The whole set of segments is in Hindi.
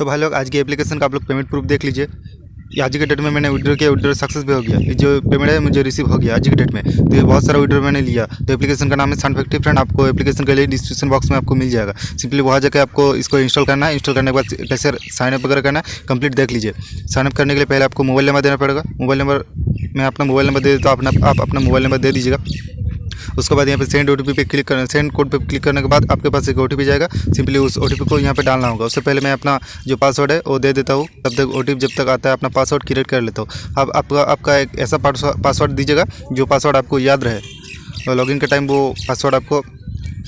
तो भाई लोग आज की एप्लीकेशन का आप लोग पेमेंट प्रूफ देख लीजिए। आज के डेट में मैंने विड्रॉ किया, विड्रॉ सक्सेस भी हो गया। ये जो पेमेंट है मुझे रिसीव हो गया आज के डेट में। तो ये बहुत सारा विड्रॉ मैंने लिया। तो एप्लीकेशन का नाम है सनफैक्टरी फ्रेंड। आपको एप्लीकेशन के लिए डिस्क्रिप्शन बॉक्स में आपको मिल जाएगा। सिंपली वहाँ जाकर आपको इसको इंस्टॉल करना है। इंस्टॉल करने के बाद कैसे साइन अप वगैरह करना है कंप्लीट देख लीजिए। साइन अप करने के लिए पहले आपको मोबाइल नंबर देना पड़ेगा। मोबाइल नंबर मैं अपना मोबाइल नंबर दे देता हूँ, आप अपना मोबाइल नंबर दे दीजिएगा। उसके बाद यहाँ पे सेंड OTP पे क्लिक करना। सेंड कोड पे क्लिक करने के बाद आपके पास एक OTP जाएगा। सिंपली उस OTP को यहाँ पे डालना होगा। उससे पहले मैं अपना जो पासवर्ड है वो दे देता हूँ। तब तक OTP जब तक आता है अपना पासवर्ड क्रिएट कर लेता हूँ। अब आपका एक ऐसा पासवर्ड दीजिएगा जो पासवर्ड आपको याद रहे और लॉगिन के टाइम वो पासवर्ड आपको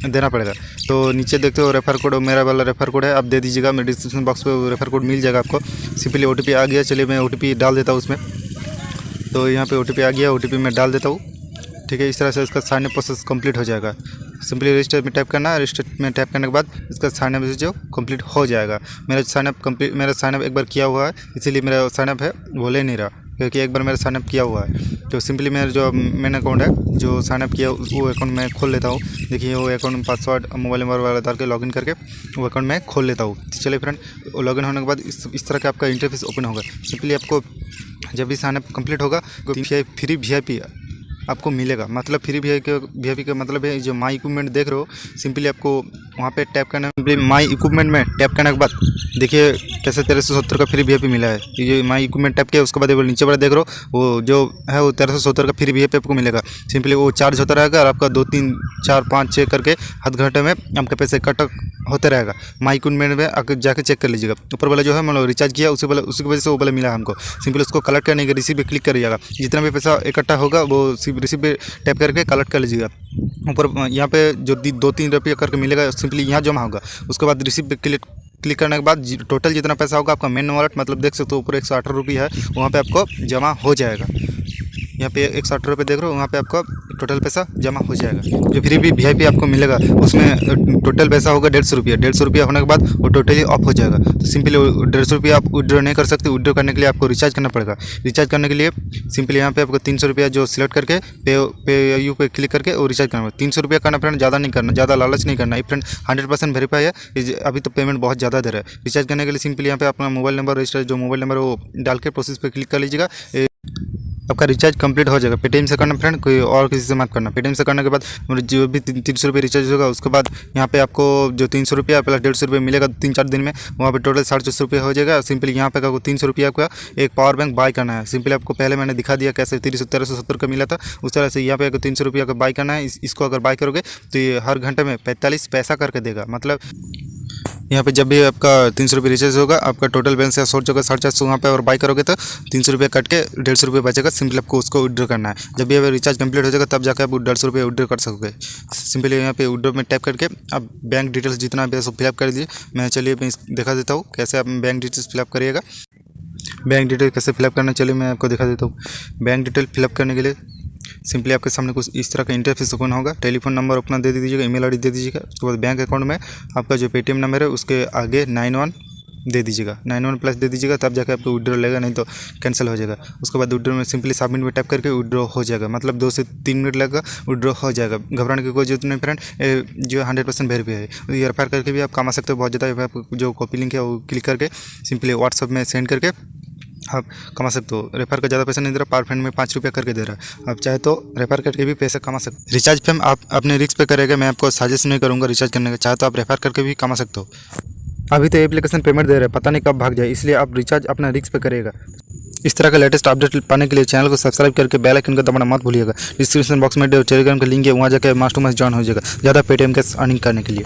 देना पड़ेगा। तो नीचे देखते हो रेफर कोड, मेरा वाला रेफर कोड है, आप दे दीजिएगा। मेरे डिस्क्रिप्शन बॉक्स पे रेफर कोड मिल जाएगा आपको। सिंपली OTP आ गया। चलिए मैं OTP डाल देता हूँ उसमें। तो यहाँ पे OTP आ गया, OTP मैं डाल देता हूँ। ठीक है, इस तरह से इसका साइन अप प्रोसेस कंप्लीट हो जाएगा। सिंपली रजिस्टर में टैप करना है। रजिस्टर में टैप करने के बाद इसका साइन अप जो कंप्लीट हो जाएगा। मेरा साइन अप एक बार किया हुआ है, इसीलिए मेरा साइन अप है वो ले नहीं रहा, क्योंकि एक बार मेरा साइन अप किया हुआ है। तो सिंपली मेरा जो मेन अकाउंट है जो साइन अप किया वो अकाउंट मैं खोल लेता हूँ। देखिए वो अकाउंट में पासवर्ड मोबाइल नंबर वाला डाल के लॉगिन करके वो अकाउंट मैं खोल लेता हूँ। चलिए फ्रेंड, लॉगिन होने के बाद इस तरह का आपका इंटरफेस ओपन होगा। सिंपली आपको जब भी साइन अप कंप्लीट होगा तो फ्री VIP आपको मिलेगा। मतलब फ्री VIP का मतलब है जो माई इक्विपमेंट देख रहे हो। सिंपली आपको वहाँ पे टैप करना है। सिंपली माई इक्विपमेंट में टैप करने के बाद देखिए कैसे 1370 का फ्री VIP मिला है। ये माई इक्विपमेंट टैप किया, उसके बाद वो नीचे वाला देख रहे हो वो जो है वो 1370 का फ्री VIP आपको मिलेगा। सिंपली वो चार्ज होता रहेगा और आपका 2 3 4 5 6 करके आध घंटे में आपके पैसे कट होते रहेगा। माई इक्विपमेंट में आकर जाकर चेक कर लीजिएगा। ऊपर वाला जो है मतलब रिचार्ज किया उसी वजह से वो वाला मिला हमको। सिंपली उसको कलेक्ट करने के रिसीव पे क्लिक करिएगा। जितना भी पैसा इकट्ठा होगा वो रिसीव पे टैप करके कलेक्ट कर लीजिएगा। ऊपर यहाँ पे जो 2-3 रुपये करके मिलेगा सिंपली यहाँ जमा होगा। उसके बाद रिसीव पे क्लिक करने के बाद टोटल जितना पैसा होगा आपका मेन वॉलेट मतलब देख सकते हो ऊपर 118 रुपये है, वहाँ पे आपको जमा हो जाएगा। यहाँ पे 118 रुपये देख रहे हो, वहाँ पे आपका टोटल पैसा जमा हो जाएगा। जो फ्री VIP आपको मिलेगा उसमें टोटल पैसा होगा 150 रुपये। 150 रुपया होने के बाद वो टोटली ऑफ हो जाएगा। तो सिंपली 150 रुपया आप विड्रॉ नहीं कर सकते। विड्रॉ करने के लिए आपको रिचार्ज करना पड़ेगा। रिचार्ज करने के लिए सिंपली यहाँ पे आपको 300 रुपया जो सिलेक्ट करके पे यू पे क्लिक करके वो रिचार्ज करना पड़ेगा। 300 रुपया करना फ्रेंड, ज़्यादा नहीं करना, ज़्यादा लालच नहीं करना। ये फ्रेंड 100% वेरीफाई है। अभी तो पेमेंट बहुत ज़्यादा दे रहा है। रिचार्ज करने के लिए सिंपली यहाँ पे अपना मोबाइल नंबर रजिस्टर जो मोबाइल नंबर वो डाल के प्रोसेस पे क्लिक कर लीजिएगा। आपका रिचार्ज कंप्लीट हो जाएगा। पेटीएम से करना फ्रेंड, कोई और किसी से मत करना। पेटीएम से करने के बाद जो भी 300 रुपये रिचार्ज होगा उसके बाद यहाँ पे आपको जो 300 रुपया प्लस 150 रुपये मिलेगा 3-4 दिन में, वहाँ पे टोटल 450 रुपये हो जाएगा। सिंपली यहाँ पे आपको 300 रुपया का एक पावर बैंक बाय करना है। सिंपली आपको पहले मैंने दिखा दिया कैसे 1370 का मिला था, उस तरह से यहाँ पे आपको 300 रुपया का बाय करना है। इसको अगर बाय करोगे तो ये हर घंटे में 45 पैसा करके देगा। मतलब यहाँ पे जब भी आपका 300 रुपये रिचार्ज होगा आपका टोटल बैलेंस है 100 जगह 450 वहाँ पे और बाय करोगे तो 300 रुपये कट के 150 रुपये बचेगा। सिंपली आपको उसको विड्रॉ करना है। जब भी रिचार्ज कंप्लीट हो जाएगा तब जाकर आप 150 रुपये विड्रॉ कर सकोगे। सिंपली यहाँ पे विड्रॉ में टैप करके आप बैंक डिटेल्स जितना भी है सब फिलअप कर दीजिए। मैं चलिए मैं दिखा देता हूँ कैसे आप बैंक डिटेल्स फिलअप करिएगा। बैंक डिटेल कैसे फिलअप करना चलिए मैं आपको दिखा देता हूँ। बैंक डिटेल फिलअप करने के लिए सिंपली आपके सामने कुछ इस तरह का इंटरफेस ओपन होगा। टेलीफोन नंबर अपना दे दीजिएगा, ईमेल ID दे दीजिएगा। उसके बाद बैंक अकाउंट में आपका जो PAYTM नंबर है उसके आगे 91 दे दीजिएगा, 91 प्लस दे दीजिएगा। तब जाकर आपको विड्रॉ लेगा, नहीं तो कैंसिल हो जाएगा। उसके बाद विड्रॉ में सिंपली सबमिट में टैप करके विड्रॉ हो जाएगा। मतलब 2 से 3 मिनट लगेगा, विड्रॉ हो जाएगा। घबराने की कोई जरूरत नहीं फ्रेंड, जो 100% वेरीफाई है। ये रेफर करके भी आप कमा सकते हो बहुत ज़्यादा। आपको जो कॉपी लिंक है वो क्लिक करके सिंपली व्हाट्सअप में सेंड करके आप कमा सकते हो। रेफर का ज़्यादा पैसा नहीं दे रहा, पर फ्रेंड में 5 रुपया करके दे रहा है। आप चाहे तो रेफर करके भी पैसा कमा सकते हो। रिचार्ज पे आप अपने रिस्क पे करेगा, मैं आपको सजेस्ट नहीं करूँगा रिचार्ज करने का। चाहे तो आप रेफर करके भी कमा सकते हो। अभी तो एप्लीकेशन पेमेंट दे रहा है, पता नहीं कब भाग जाए, इसलिए आप रिचार्ज अपना रिस्क पे करेगा। इस तरह का लेटेस्ट अपडेट पाने के लिए चैनल को सब्सक्राइब करके बेल आइकन का दबाना मत भूलिएगा। डिस्क्रिप्शन बॉक्स में टेलीग्राम का लिंक है, वहाँ जाकर मास्टरमाइंड ज्वाइन हो जाएगा ज़्यादा PAYTM के अर्निंग करने के लिए।